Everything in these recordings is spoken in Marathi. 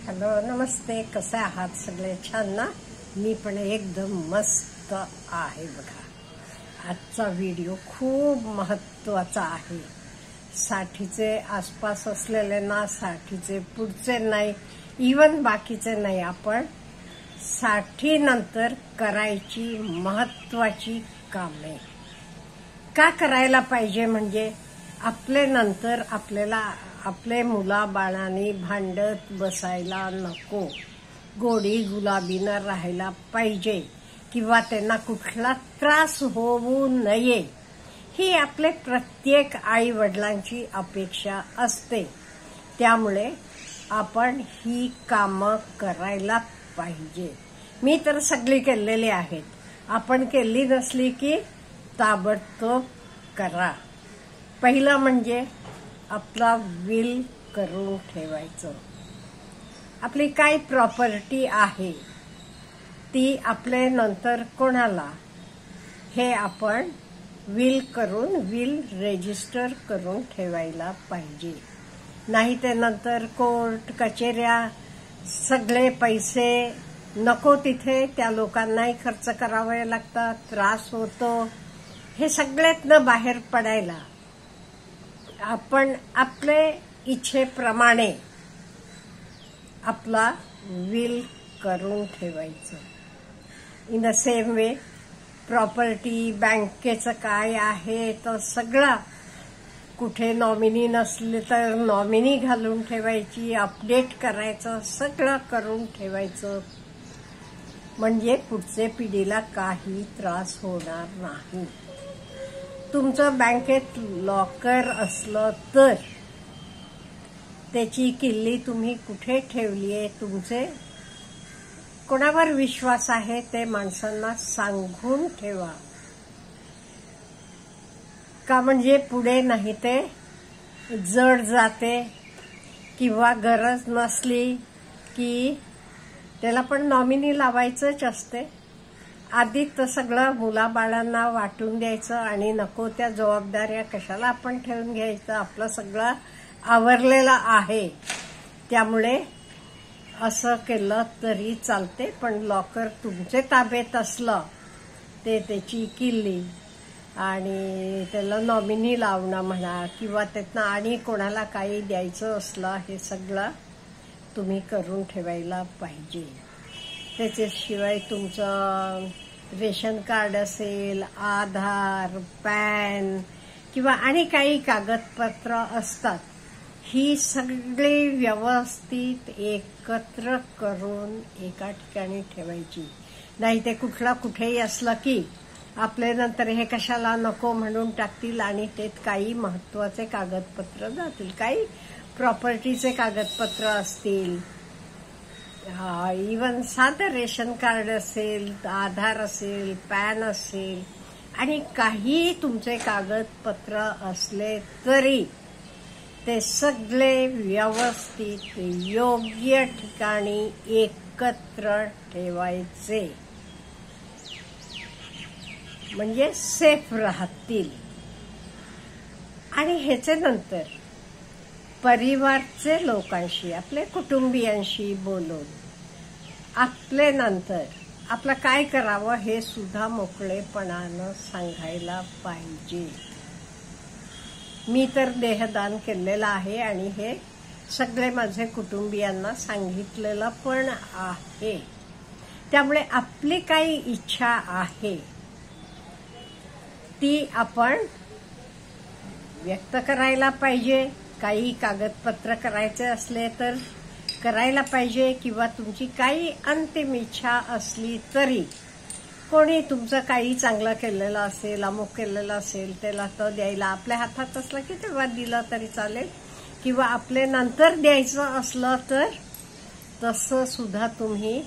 हॅलो नमस्ते, कसे आहात सगळे? छान ना? मी पण एकदम मस्त आहे बघा. आजचा व्हिडिओ खूप महत्त्वाचा आहे. साठीचे आसपास असलेले ना, साठीचे पुढचे नाही, इवन बाकीचे नाही, आपण साठी नंतर करायची महत्त्वाची कामे का करायला पाहिजे म्हणजे आपले नंतर आपल्याला आपले मुलाबाळांनी भांडत बसायला नको, गोडी गुलाबीनं राहायला पाहिजे किंवा त्यांना कुठला त्रास होऊ नये, ही आपले प्रत्येक आई वडिलांची अपेक्षा असते. त्यामुळे आपण ही कामं करायला पाहिजे. मी तर सगळी केलेली आहेत. आपण केली नसली की ताबडतोब करा. पहिलं म्हणजे आपला विल करून ठेवायचं. आपली काय प्रॉपर्टी आहे ती आपले नंतर कोणाला, हे आपण विल रजिस्टर करून ठेवायला पाहिजे. नाही ते नंतर कोर्ट कचेऱ्या, सगळे पैसे नको तिथे त्या लोकांनाही खर्च करावे लागतात, त्रास होतो. हे सगळ्यातनं बाहेर पडायला आपण आपले इच्छेप्रमाणे आपला विल करून ठेवायचं. In the same way property, बँकेचं काय आहे तर सगळं, कुठे नॉमिनी नसले तर नॉमिनी घालून ठेवायची, अपडेट करायचं, सगळं करून ठेवायचं. म्हणजे पुढच्या पिढीला काही त्रास होणार नाही. तुमचं बँकेत लॉकर असलं तर त्याची किल्ली तुम्ही कुठे ठेवलीये, तुमचे कोणावर विश्वास आहे ते माणसांना सांगून ठेवा. का म्हणजे पुढे नाही ते जड जाते किंवा गरज नसली की त्याला पण नॉमिनी लावायचंच असते. आधी तर सगळं मुलाबाळांना वाटून द्यायचं आणि नको त्या जबाबदाऱ्या कशाला आपण ठेवून घ्यायचं. आपलं सगळं आवरलेलं आहे. त्यामुळे असं केलं तरी चालते. पण लॉकर तुमचे ताब्यात असलं ते त्याची किल्ली आणि त्याला नॉमिनी लावणं म्हणा किंवा त्यातनं आणि कोणाला काही द्यायचं असलं, हे सगळं तुम्ही करून ठेवायला पाहिजे. त्याच्याशिवाय तुमचं रेशन कार्ड असेल, आधार, पॅन किंवा आणि काही कागदपत्र असतात, ही सगळी व्यवस्थित एकत्र करून एका ठिकाणी ठेवायची. नाही ते कुठला कुठेही असलं की आपले नंतर हे कशाला नको म्हणून टाकतील आणि त्यात काही महत्वाचे कागदपत्र जातील, काही प्रॉपर्टीचे कागदपत्र असतील, इवन साधं रेशन कार्ड असेल, आधार असेल, पॅन असेल आणि काही तुमचे कागदपत्र असले तरी ते सगळे व्यवस्थित योग्य ठिकाणी एकत्र ठेवायचे, म्हणजे सेफ राहतील. आणि ह्याचे नंतर परिवारचे लोकांशी, आपले कुटुंबियांशी बोलून आपले नंतर आपलं काय करावं हे सुद्धा मोकळेपणानं सांगायला पाहिजे. मी तर देहदान केलेलं आहे आणि हे सगळे माझे कुटुंबियांना सांगितलेलं पण आहे. त्यामुळे आपली काही इच्छा आहे ती आपण व्यक्त करायला पाहिजे. काही कागदपत्र करायचे असले तर करायला पाहिजे किंवा तुमची काही अंतिम इच्छा असली तरी, कोणी तुमचं काही चांगलं केलेलं असेल, अमुक केलेलं असेल, त्याला तर द्यायला आपल्या हातात असलं की तेव्हा दिलं तरी चालेल किंवा आपले नंतर द्यायचं असलं तर तसं सुद्धा तुम्ही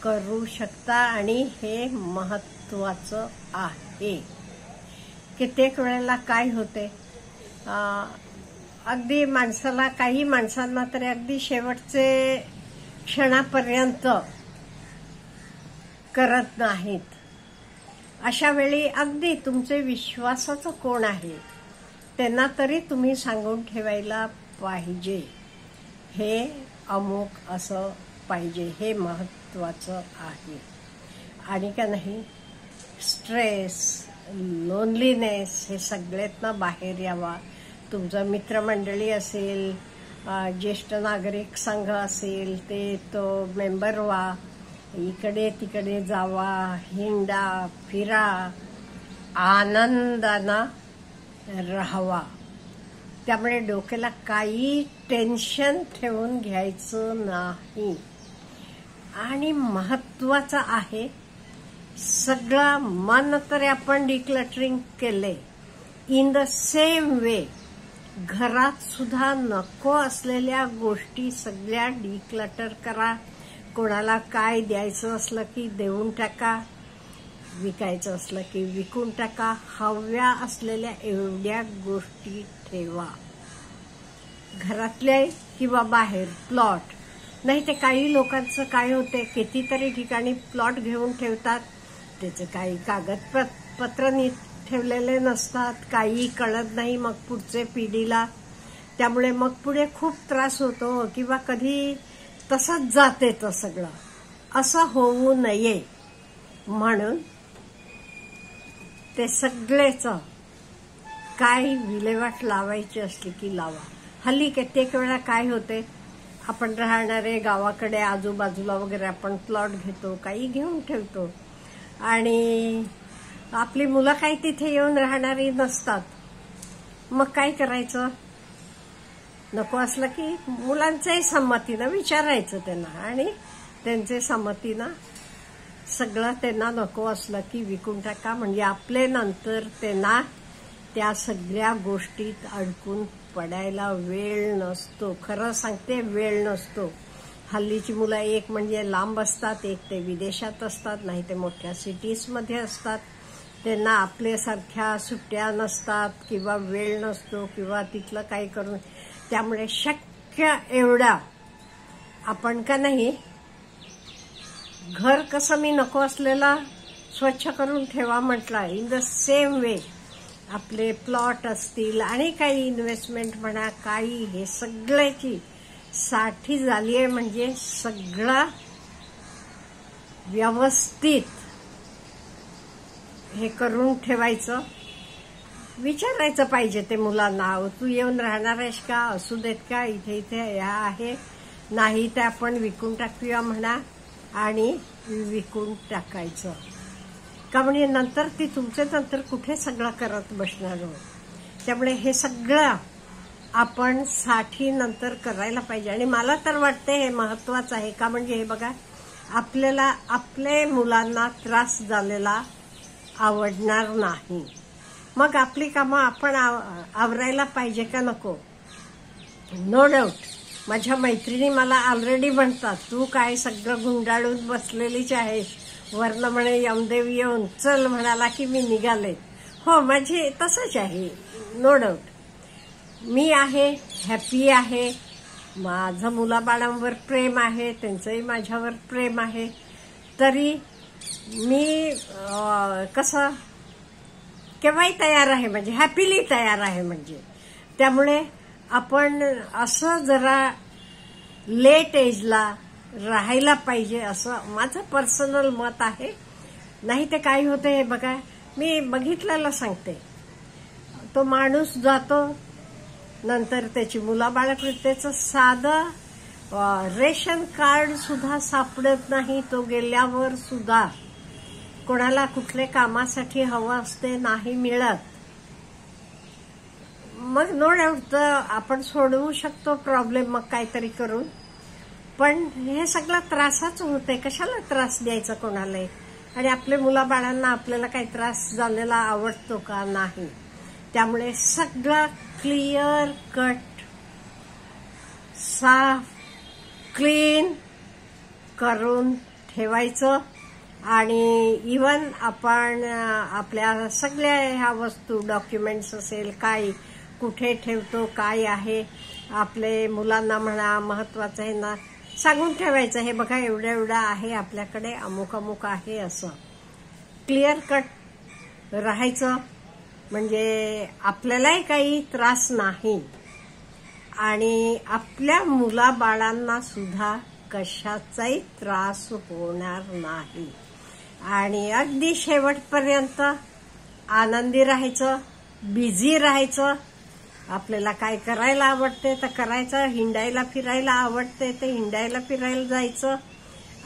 करू शकता. आणि हे महत्वाचं आहे. कित्येक वेळेला काय होते, अगदी माणसाला, काही माणसांना तरी अगदी शेवटचे क्षणापर्यंत करत नाहीत. अशा वेळी अगदी तुमचे विश्वासाचं कोण आहे त्यांना तरी तुम्ही सांगून ठेवायला पाहिजे. हे अमुक असं पाहिजे, हे महत्त्वाचं आहे. आणि का नाही, स्ट्रेस, लोनलीनेस हे सगळ्यातनं बाहेर यावा. तुमचं मित्रमंडळी असेल, ज्येष्ठ नागरिक संघ असेल, ते तो मेंबर व्हा, इकडे तिकडे जावा, हिंडा फिरा, आनंदानं राहावा. त्यामुळे डोक्याला काही टेन्शन ठेवून घ्यायचं नाही. आणि महत्वाचं आहे, सगळं मन तरी आपण डिक्लटरिंग केले. इन द सेम वे घरात सुद्धा नको असलेल्या गोष्टी सगळ्या डिक्लटर करा. कोणाला काय द्यायचं असलं की देऊन टाका, विकायचं असलं की विकून टाका. हव्या असलेल्या एवढ्या गोष्टी ठेवा, घरातल्या किंवा बाहेर. प्लॉट नाही ते काही लोकांचं काय होते, कितीतरी ठिकाणी प्लॉट घेऊन ठेवतात, त्याचे काही कागदपत्र नीट ठेवलेले नसतात, काही कळत नाही मग पुढचे पिढीला. त्यामुळे मग पुढे खूप त्रास होतो किंवा कधी तसंच जाते तर सगळं. असं होऊ नये म्हणून ते सगळेच काय विल्हेवाट लावायची असली की लावा. हल्ली कित्येक वेळा काय होते, आपण राहणारे गावाकडे आजूबाजूला वगैरे आपण प्लॉट घेतो, काही घेऊन ठेवतो आणि आपली मुलं काही तिथे येऊन राहणारी नसतात. मग काय करायचं, नको असलं की मुलांच्याही संमतीनं विचारायचं त्यांना आणि त्यांचे संमतीनं सगळं त्यांना नको असलं की विकून टाका. म्हणजे आपले नंतर त्यांना त्या सगळ्या गोष्टीत अडकून पडायला वेळ नसतो. खरं सांगते, वेळ नसतो. हल्लीची मुलं एक म्हणजे लांब असतात, एक ते विदेशात असतात, नाही ते मोठ्या सिटीजमध्ये असतात. त्यांना आपल्यासारख्या सुट्ट्या नसतात किंवा वेळ नसतो किंवा तिथलं काही करून. त्यामुळे शक्य एवढा आपण का नाही, घर कसं मी नको असलेला स्वच्छ करून ठेवा म्हटलं, इन द सेम वे आपले प्लॉट असतील आणि काही इन्व्हेस्टमेंट म्हणा, काही हे सगळ्याची साठी झाली आहे. म्हणजे सगळं व्यवस्थित हे करून ठेवायचं. विचारायचं पाहिजे ते मुलांना, तू येऊन राहणार आहेस का, असू देत का, इथे इथे ह्या आहे, नाही ते आपण विकून टाकूया म्हणा आणि विकून टाकायचं. का म्हणजे नंतर ती तुमचे नंतर कुठे सगळं करत बसणार हो. त्यामुळे हे सगळं आपण साठी नंतर करायला पाहिजे. आणि मला तर वाटते हे महत्वाचं आहे. का म्हणजे हे बघा, आपल्याला आपल्या मुलांना त्रास झालेला आवडणार नाही. मग आपली कामं आपण आवरायला पाहिजे का नको. नो डाऊट माझ्या मैत्रिणी मला ऑलरेडी म्हणतात, तू काय सगळं गुंडाळून बसलेलीच आहेस, वर्ण म्हणे यमदेव येऊन चल म्हणाला की मी निघाले. हो, माझे तसंच आहे, नो डाऊट. मी आहे, हॅपी आहे, माझं मुलाबाळांवर प्रेम आहे, त्यांचंही माझ्यावर प्रेम आहे. तरी मी कसं केव्हाही तयार आहे, म्हणजे हॅपीली तयार आहे. म्हणजे त्यामुळे आपण असं जरा लेट एजला राहायला पाहिजे, असं माझं पर्सनल मत आहे. नाही ते काय होतं हे बघा, मी बघितलेलं सांगते. तो माणूस जातो, नंतर त्याची मुलाबाळ, त्याचं साधं रेशन कार्ड सुद्धा सापडत नाही. तो गेल्यावर सुद्धा कोणाला कुठल्या कामासाठी हवं असते, नाही मिळत. मग नो डाऊट आपण सोडवू शकतो प्रॉब्लेम मग काहीतरी करून. पण हे सगळं त्रासाचं होतंय, कशाला त्रास द्यायचा कोणाला. आणि आपल्या मुलाबाळांना आपल्याला काही त्रास झालेला आवडतो का, नाही. त्यामुळे सगळं क्लिअर कट, साफ, क्लीन करून ठेवायचं. आणि इवन आपण आपल्या सगळ्या ह्या वस्तू, डॉक्युमेंट्स असेल, काय कुठे ठेवतो, काय आहे, आपले मुलांना म्हणा, महत्वाचं आहे ना, सांगून ठेवायचं. हे बघा एवढं एवढं आहे आपल्याकडे, अमुक अमुक आहे, असं क्लिअर कट राहायचं. म्हणजे आपल्यालाही काही त्रास नाही. आणि आपल्या मुलाबाळांना सुद्धा कशाचाही त्रास होणार नाही आणि अगदी शेवटपर्यंत आनंदी राहायचं, बिझी राहायचं. आपल्याला काय करायला आवडते तर करायचं, हिंडायला फिरायला आवडते ते हिंडायला फिरायला जायचं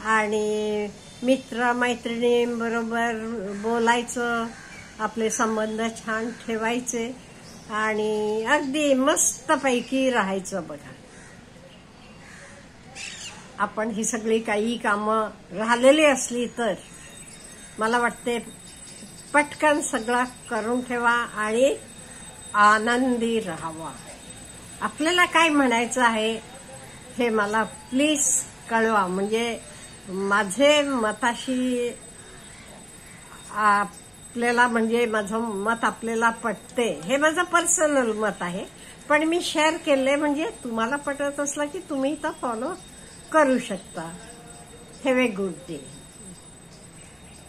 आणि मित्र मैत्रिणींबरोबर बोलायचं, आपले संबंध छान ठेवायचे आणि अगदी मस्तपैकी राहायचं. बघा, आपण ही सगळी काही कामं राहिलेली असली तर मला वाटते पटकन सगळं करून ठेवा आणि आनंदी राहावा. आपल्याला काय म्हणायचं आहे हे मला प्लीज कळवा, म्हणजे माझे मताशी आपल्याला, म्हणजे माझं मत आपल्याला पटते हे माझं पर्सनल मत आहे, पण मी शेअर केले म्हणजे तुम्हाला पटत असलं की तुम्ही तर फॉलो करू शकता. Have a good day.